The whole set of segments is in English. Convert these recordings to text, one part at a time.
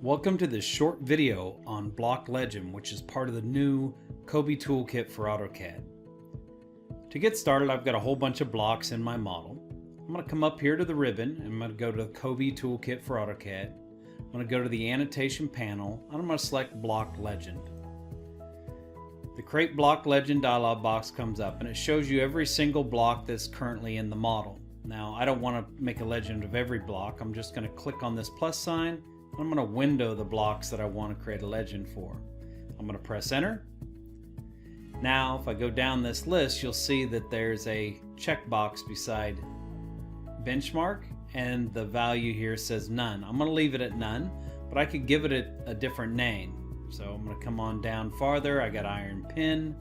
Welcome to this short video on block legend, which is part of the new Kobe toolkit for AutoCAD. To get started, I've got a whole bunch of blocks in my model. I'm going to come up here to the ribbon and I'm going to go to the Kobe toolkit for AutoCAD. I'm going to go to the annotation panel and I'm going to select block legend. The create block legend dialog box comes up and it shows you every single block that's currently in the model. Now I don't want to make a legend of every block. I'm just going to click on this plus sign. I'm going to window the blocks that I want to create a legend for. I'm going to press enter. Now if I go down this list, you'll see that there's a checkbox beside benchmark and the value here says none. I'm going to leave it at none, but I could give it a different name. So I'm going to come on down farther. I got iron pin,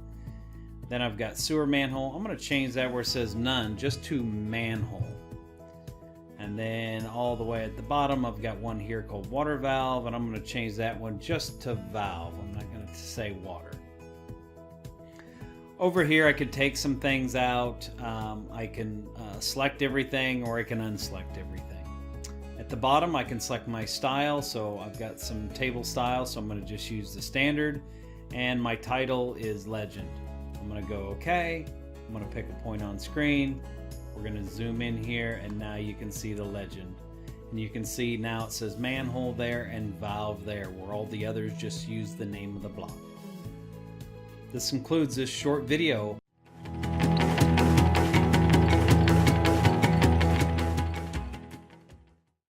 then I've got sewer manhole. I'm going to change that where it says none just to manhole. And then all the way at the bottom, I've got one here called water valve, and I'm going to change that one just to valve. I'm not going to say water. Over here, I could take some things out. I can select everything, or I can unselect everything. At the bottom, I can select my style. So I've got some table style, so I'm going to just use the standard. And my title is legend. I'm going to go OK. I'm going to pick a point on screen. We're going to zoom in here and now you can see the legend. And you can see now it says manhole there and valve there, where all the others just use the name of the block. This concludes this short video